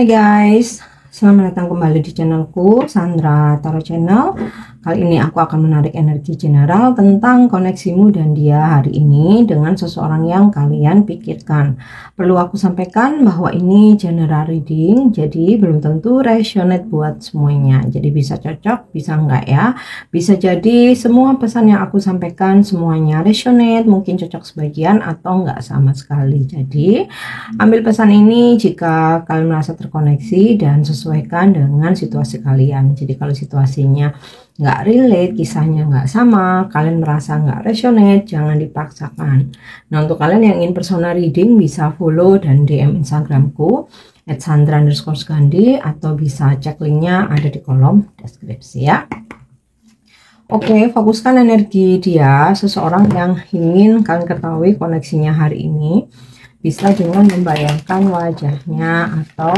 Hai guys, selamat datang kembali di channelku Sandra Tarot Channel. Kali ini aku akan menarik energi general tentang koneksimu dan dia hari ini dengan seseorang yang kalian pikirkan. Perlu aku sampaikan bahwa ini general reading, jadi belum tentu resonate buat semuanya. Jadi bisa cocok, bisa enggak ya. Bisa jadi semua pesan yang aku sampaikan semuanya resonate, mungkin cocok sebagian atau enggak sama sekali. Jadi ambil pesan ini jika kalian merasa terkoneksi dan sesuaikan dengan situasi kalian. Jadi kalau situasinya nggak relate, kisahnya nggak sama, kalian merasa nggak resonate, jangan dipaksakan. Nah, untuk kalian yang ingin personal reading bisa follow dan DM Instagramku @sandra_gandhi atau bisa cek linknya ada di kolom deskripsi ya. Oke, fokuskan energi dia, seseorang yang ingin kalian ketahui koneksinya hari ini. Bisa dengan membayangkan wajahnya atau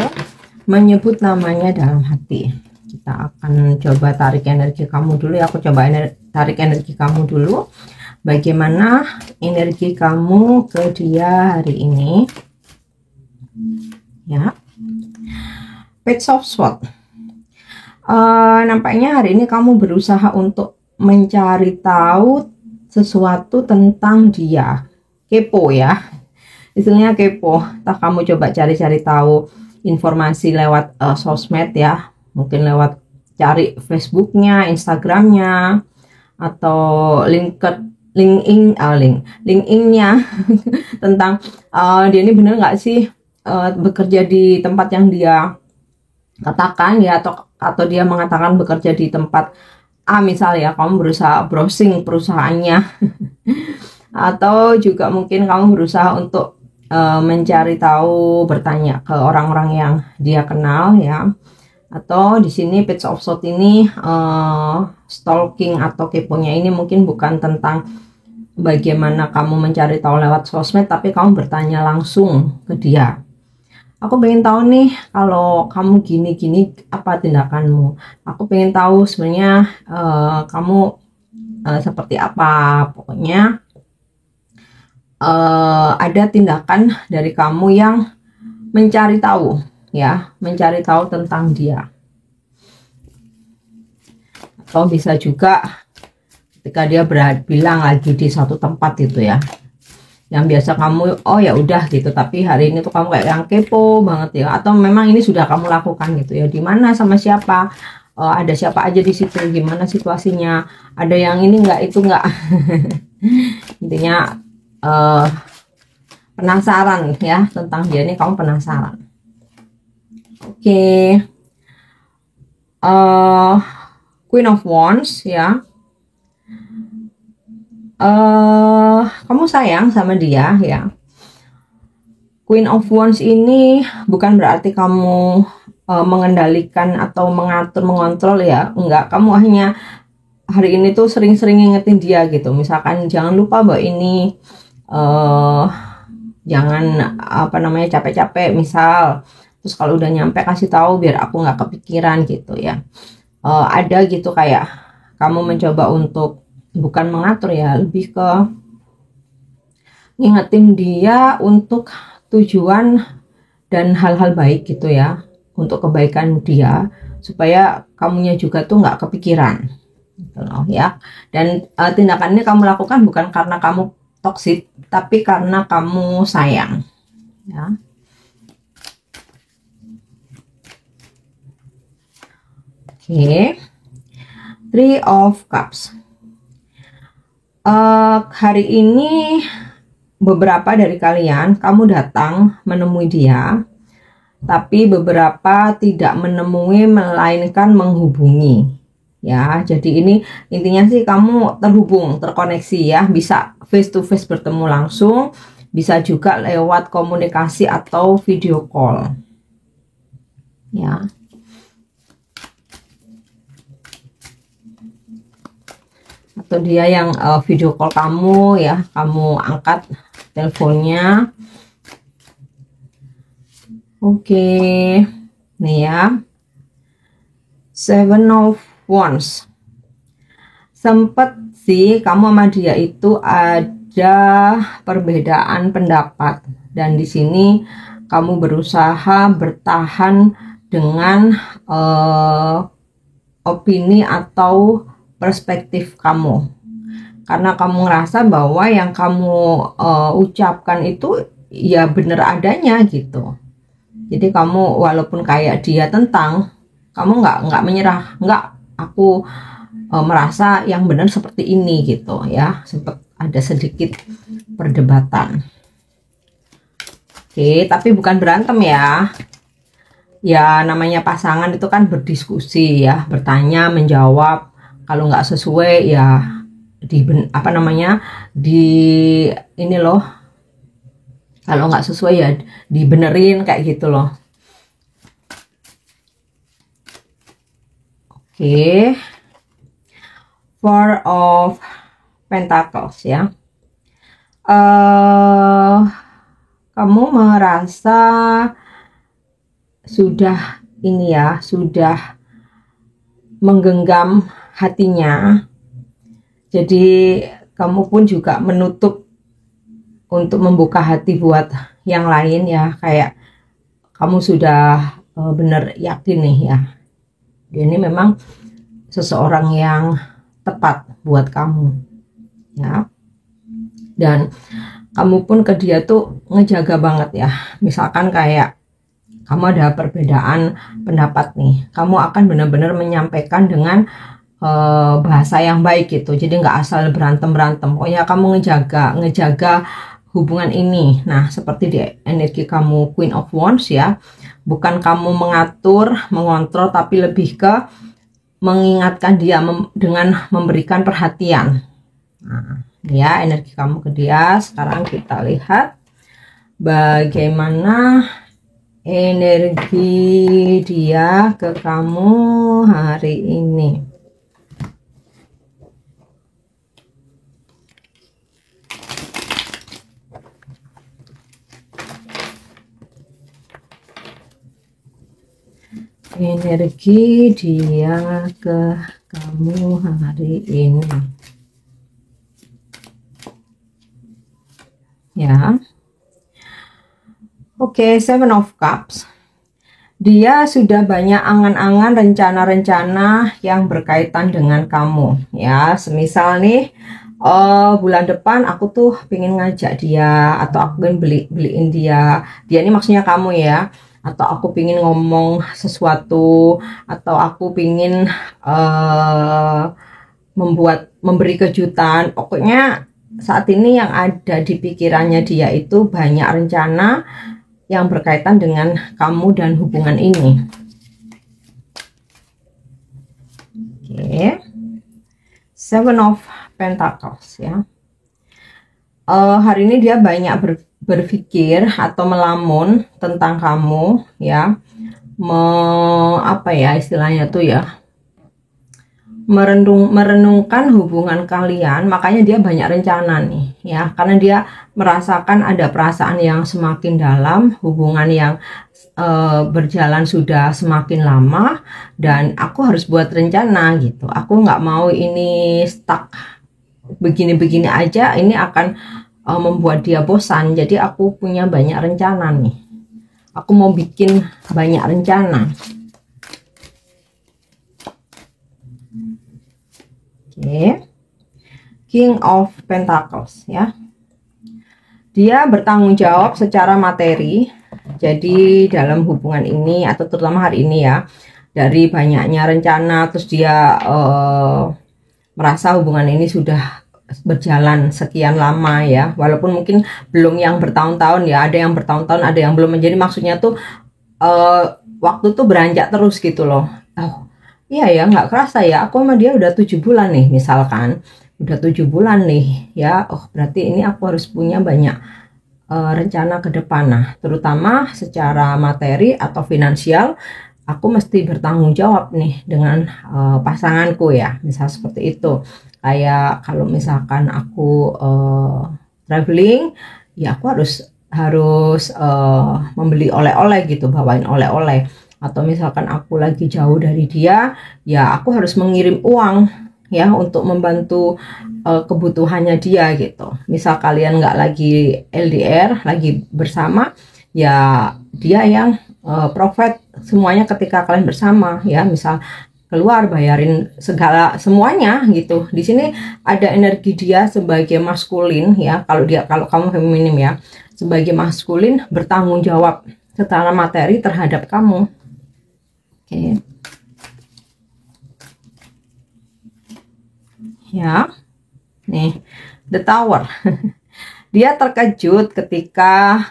menyebut namanya dalam hati. Kita akan coba tarik energi kamu dulu ya. Aku coba tarik energi kamu dulu. Bagaimana energi kamu ke dia hari ini? Ya. Page of Swords. Nampaknya hari ini kamu berusaha untuk mencari tahu sesuatu tentang dia. Kepo ya. Istilahnya kepo. Entah kamu coba cari-cari tahu informasi lewat sosmed ya. Mungkin lewat cari Facebooknya, Instagramnya, atau LinkedIn-nya tentang dia ini bener nggak sih bekerja di tempat yang dia katakan ya, atau dia mengatakan bekerja di tempat A misal ya. Kamu berusaha browsing perusahaannya atau juga mungkin kamu berusaha untuk mencari tahu, bertanya ke orang-orang yang dia kenal ya. Atau di sini Page of Swords ini stalking atau keponya ini mungkin bukan tentang bagaimana kamu mencari tahu lewat sosmed, tapi kamu bertanya langsung ke dia. Aku pengen tahu nih, kalau kamu gini-gini apa tindakanmu? Aku pengen tahu sebenarnya kamu seperti apa. Pokoknya ada tindakan dari kamu yang mencari tahu ya, mencari tahu tentang dia. Atau bisa juga ketika dia bilang lagi di satu tempat itu ya, yang biasa kamu oh ya udah gitu, tapi hari ini tuh kamu kayak yang kepo banget ya. Atau memang ini sudah kamu lakukan gitu ya, di mana, sama siapa, ada siapa aja di situ, gimana situasinya, ada yang ini enggak, itu enggak. Intinya penasaran ya tentang dia ini, kamu penasaran. Oke. Queen of Wands ya. Kamu sayang sama dia ya. Queen of Wands ini bukan berarti kamu mengendalikan atau mengatur, mengontrol ya. Enggak, kamu hanya hari ini tuh sering-sering ngingetin dia gitu. Misalkan jangan lupa bahwa ini jangan capek-capek misal. Terus kalau udah nyampe kasih tahu biar aku nggak kepikiran gitu ya. Ada gitu kayak kamu mencoba untuk bukan mengatur ya, lebih ke ngingetin dia untuk tujuan dan hal-hal baik gitu ya, untuk kebaikan dia, supaya kamunya juga tuh nggak kepikiran gitu loh ya. Dan tindakan ini kamu lakukan bukan karena kamu toksik, tapi karena kamu sayang ya. Oke. Three of Cups. Hari ini beberapa dari kalian kamu datang menemui dia, tapi beberapa tidak menemui melainkan menghubungi ya. Jadi ini intinya sih kamu terhubung, terkoneksi ya, bisa face to face bertemu langsung, bisa juga lewat komunikasi atau video call ya. Atau dia yang video call kamu ya, kamu angkat teleponnya. Oke, nih ya, Seven of Wands. Sempet sih kamu sama dia itu ada perbedaan pendapat, dan di sini kamu berusaha bertahan dengan opini atau perspektif kamu, karena kamu ngerasa bahwa yang kamu ucapkan itu ya bener adanya gitu. Jadi kamu walaupun kayak dia tentang, kamu nggak menyerah, nggak, aku merasa yang benar seperti ini gitu ya. Sempat ada sedikit perdebatan. Oke, tapi bukan berantem ya. Ya namanya pasangan itu kan berdiskusi ya, bertanya menjawab. Kalau nggak sesuai ya di ini loh, kalau nggak sesuai ya dibenerin kayak gitu loh. Oke, Four of Pentacles ya. Kamu merasa sudah ini ya, sudah menggenggam hatinya. Jadi kamu pun juga menutup untuk membuka hati buat yang lain ya, kayak kamu sudah benar yakin nih ya, dia ini memang seseorang yang tepat buat kamu ya. Dan kamu pun ke dia tuh ngejaga banget ya. Misalkan kayak kamu ada perbedaan pendapat nih, kamu akan benar-benar menyampaikan dengan bahasa yang baik gitu. Jadi nggak asal berantem-berantem. Pokoknya kamu ngejaga hubungan ini. Nah, seperti di energi kamu Queen of Wands ya. Bukan kamu mengatur, mengontrol, tapi lebih ke mengingatkan dia dengan memberikan perhatian. Nah, ya energi kamu ke dia. Sekarang kita lihat bagaimana energi dia ke kamu hari ini. Energi dia ke kamu hari ini ya. Oke, Seven of Cups. Dia sudah banyak angan-angan, rencana-rencana yang berkaitan dengan kamu ya. Semisal nih bulan depan aku tuh pengen ngajak dia, atau aku pengen beliin dia ini maksudnya kamu ya, atau aku pengen ngomong sesuatu, atau aku pengen memberi kejutan. Pokoknya saat ini yang ada di pikirannya dia itu banyak rencana yang berkaitan dengan kamu dan hubungan ini. Oke, Seven of Pentacles ya. Hari ini dia banyak berpikir atau melamun tentang kamu ya, apa ya istilahnya tuh ya, merenungkan hubungan kalian. Makanya dia banyak rencana nih ya, karena dia merasakan ada perasaan yang semakin dalam, hubungan yang berjalan sudah semakin lama, dan aku harus buat rencana gitu. Aku nggak mau ini stuck begini-begini aja, ini akan membuat dia bosan. Jadi aku punya banyak rencana nih, aku mau bikin banyak rencana. Oke, King of Pentacles ya. Dia bertanggung jawab secara materi. Jadi dalam hubungan ini, atau terutama hari ini ya, dari banyaknya rencana, terus dia merasa hubungan ini sudah berjalan sekian lama ya, walaupun mungkin belum yang bertahun-tahun ya, ada yang bertahun-tahun, ada yang belum. Jadi maksudnya tuh waktu tuh beranjak terus gitu loh. Oh iya ya, nggak kerasa ya, aku sama dia udah 7 bulan nih misalkan, udah 7 bulan nih ya. Oh berarti ini aku harus punya banyak rencana ke depan. Nah, terutama secara materi atau finansial, aku mesti bertanggung jawab nih dengan pasanganku ya, misal seperti itu. Kayak kalau misalkan aku traveling ya, aku harus membeli oleh-oleh gitu, bawain oleh-oleh. Atau misalkan aku lagi jauh dari dia ya, aku harus mengirim uang ya untuk membantu kebutuhannya dia gitu. Misal kalian nggak lagi LDR, lagi bersama ya dia yang provide semuanya ketika kalian bersama ya, misal keluar bayarin segala semuanya gitu. Di sini ada energi dia sebagai maskulin ya, kalau kamu feminim ya, sebagai maskulin bertanggung jawab secara materi terhadap kamu. Oke. Ya. Nih, The Tower. Dia terkejut ketika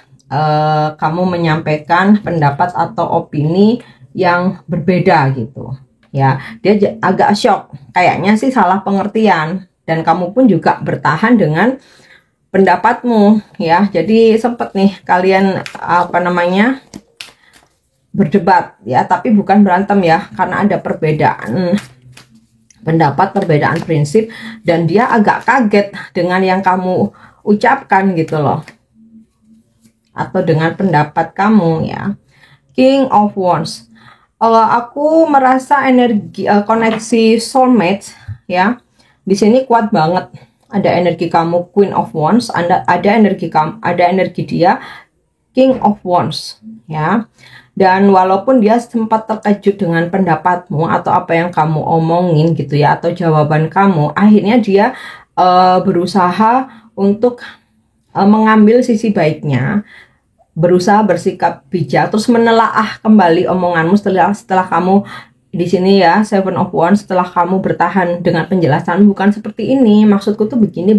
kamu menyampaikan pendapat atau opini yang berbeda gitu. Ya, dia agak shock. Kayaknya sih salah pengertian, dan kamu pun juga bertahan dengan pendapatmu ya. Jadi sempet nih kalian berdebat ya, tapi bukan berantem ya, karena ada perbedaan pendapat, perbedaan prinsip, dan dia agak kaget dengan yang kamu ucapkan gitu loh, atau dengan pendapat kamu ya. King of Wands. Aku merasa energi koneksi soulmate ya. Di sini kuat banget. Ada energi kamu Queen of Wands, ada energi kamu, ada energi dia King of Wands ya. Dan walaupun dia sempat terkejut dengan pendapatmu atau apa yang kamu omongin gitu ya, atau jawaban kamu, akhirnya dia berusaha untuk mengambil sisi baiknya, berusaha bersikap bijak, terus menelaah kembali omonganmu setelah kamu di sini ya, Seven of Wands, setelah kamu bertahan dengan penjelasan bukan seperti ini, maksudku tuh begini.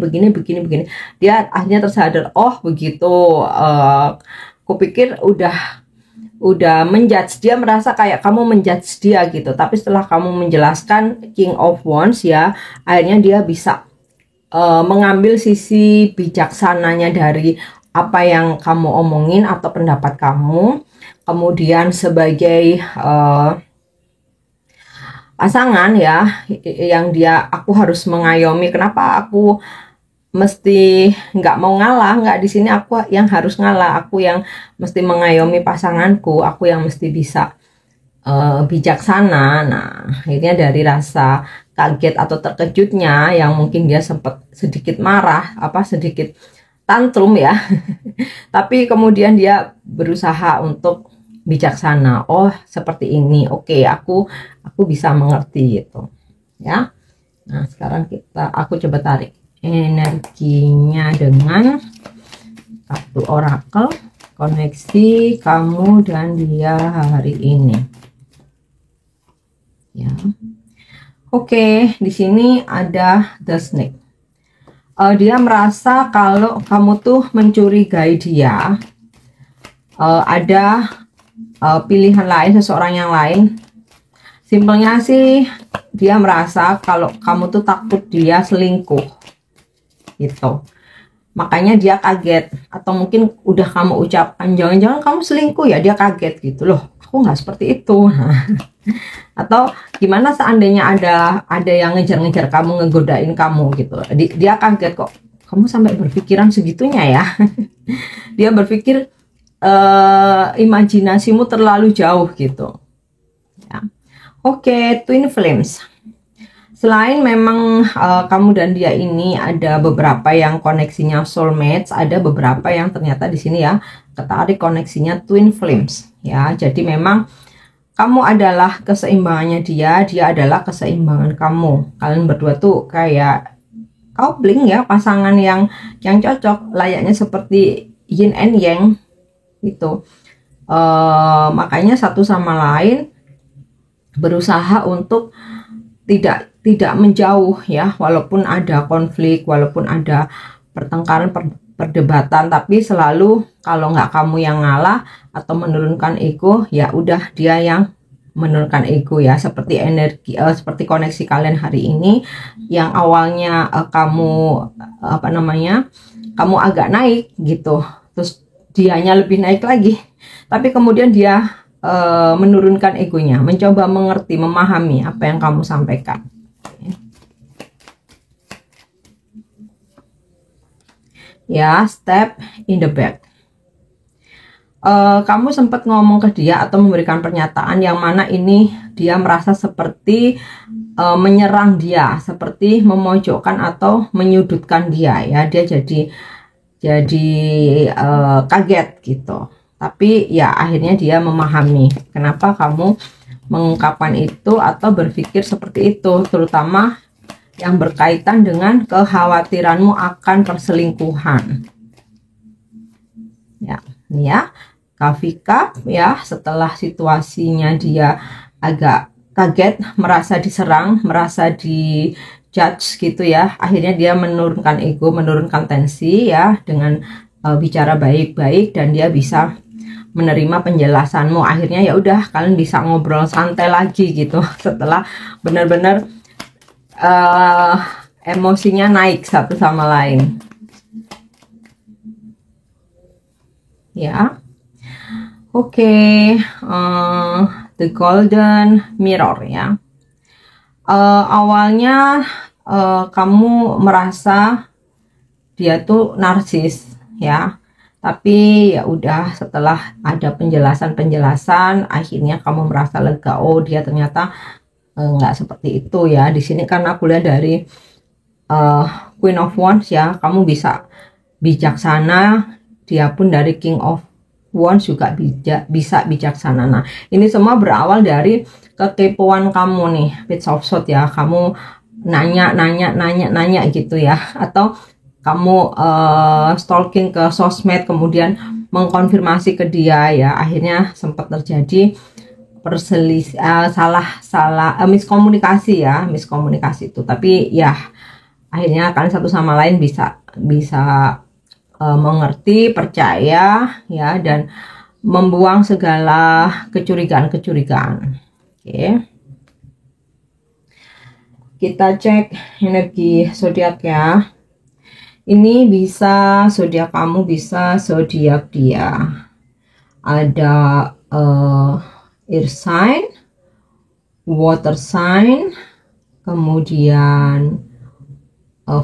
Dia akhirnya tersadar, oh begitu, kupikir udah menjudge, dia merasa kayak kamu menjudge dia gitu. Tapi setelah kamu menjelaskan King of Wands ya, akhirnya dia bisa mengambil sisi bijaksananya dari apa yang kamu omongin atau pendapat kamu. Kemudian sebagai pasangan ya, yang aku harus mengayomi, kenapa aku mesti nggak mau ngalah, nggak, di sini aku yang harus ngalah, aku yang mesti mengayomi pasanganku, aku yang mesti bisa bijaksana. Nah, akhirnya dari rasa kaget atau terkejutnya yang mungkin dia sempat sedikit marah, sedikit tantrum ya, tapi kemudian dia berusaha untuk bijaksana. Oh seperti ini, oke, aku bisa mengerti gitu ya. Nah sekarang aku coba tarik energinya dengan kartu orakel, koneksi kamu dan dia hari ini ya. Oke, di sini ada the snake. Dia merasa kalau kamu tuh mencurigai dia, ada pilihan lain, seseorang yang lain. Simpelnya sih dia merasa kalau kamu tuh takut dia selingkuh gitu, makanya dia kaget, atau mungkin udah kamu ucapkan jangan-jangan kamu selingkuh ya, dia kaget gitu loh, aku nggak seperti itu. Atau gimana seandainya ada yang ngejar-ngejar kamu, ngegodain kamu gitu, dia kaget, kok kamu sampai berpikiran segitunya ya. Dia berpikir imajinasimu terlalu jauh gitu ya. Oke, Twin Flames. Selain memang kamu dan dia ini ada beberapa yang koneksinya soulmates, ada beberapa yang ternyata di sini ya ketarik koneksinya Twin Flames ya. Jadi memang kamu adalah keseimbangannya dia adalah keseimbangan kamu. Kalian berdua tuh kayak coupling ya, pasangan yang cocok, layaknya seperti yin and yang gitu. Makanya satu sama lain berusaha untuk tidak menjauh ya, walaupun ada konflik, walaupun ada pertengkaran, perdebatan, tapi selalu kalau nggak kamu yang ngalah atau menurunkan ego, ya udah dia yang menurunkan ego ya. Seperti energi seperti koneksi kalian hari ini yang awalnya kamu kamu agak naik gitu, terus dianya lebih naik lagi, tapi kemudian dia menurunkan egonya, mencoba mengerti, memahami apa yang kamu sampaikan. Ya, step in the back. Kamu sempat ngomong ke dia atau memberikan pernyataan yang mana ini dia merasa seperti menyerang dia, seperti memojokkan atau menyudutkan dia ya. Dia jadi kaget gitu. Tapi ya akhirnya dia memahami kenapa kamu mengungkapkan itu atau berpikir seperti itu, terutama yang berkaitan dengan kekhawatiranmu akan perselingkuhan. Ya, ini ya, Kavika ya, setelah situasinya dia agak kaget, merasa diserang, merasa dijudge gitu ya. Akhirnya dia menurunkan ego, menurunkan tensi ya dengan bicara baik-baik, dan dia bisa menerima penjelasanmu. Akhirnya ya udah, kalian bisa ngobrol santai lagi gitu setelah benar-benar emosinya naik satu sama lain. Ya. Oke, the golden mirror ya. Awalnya kamu merasa dia tuh narsis ya, tapi ya udah, setelah ada penjelasan akhirnya kamu merasa lega. Oh, dia ternyata nggak seperti itu ya. Di sini kan aku lihat dari Queen of Wands ya, kamu bisa bijaksana. Dia pun dari King of Wands juga bisa bijaksana. Nah, ini semua berawal dari kekepoan kamu nih, Page of Swords ya. Kamu nanya gitu ya, atau kamu stalking ke sosmed, kemudian mengkonfirmasi ke dia ya. Akhirnya sempat terjadi miskomunikasi ya, miskomunikasi itu. Tapi ya akhirnya kalian satu sama lain bisa mengerti, percaya ya, dan membuang segala kecurigaan. Oke. Kita cek energi zodiak ya. Ini bisa zodiak kamu, bisa zodiak dia. Ada air sign, water sign, kemudian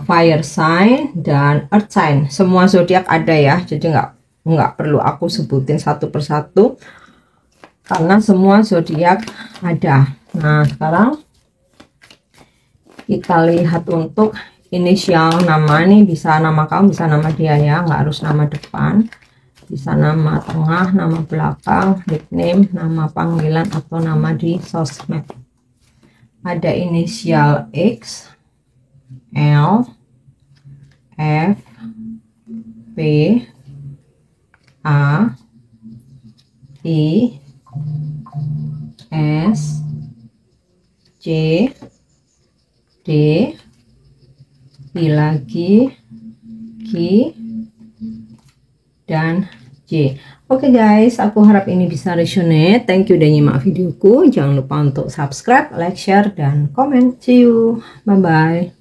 fire sign, dan earth sign. Semua zodiak ada ya, jadi nggak perlu aku sebutin satu persatu karena semua zodiak ada. Nah, sekarang kita lihat untuk inisial nama. Nih bisa nama kamu, bisa nama dia ya, nggak harus nama depan, bisa nama tengah, nama belakang, nickname, nama panggilan, atau nama di sosmed. Ada inisial X, L, F, P, A, I, S, C, D, I lagi, Q, dan J. Oke guys, aku harap ini bisa resonate. Thank you udah nyimak videoku. Jangan lupa untuk subscribe, like, share, dan komen. See you. Bye-bye.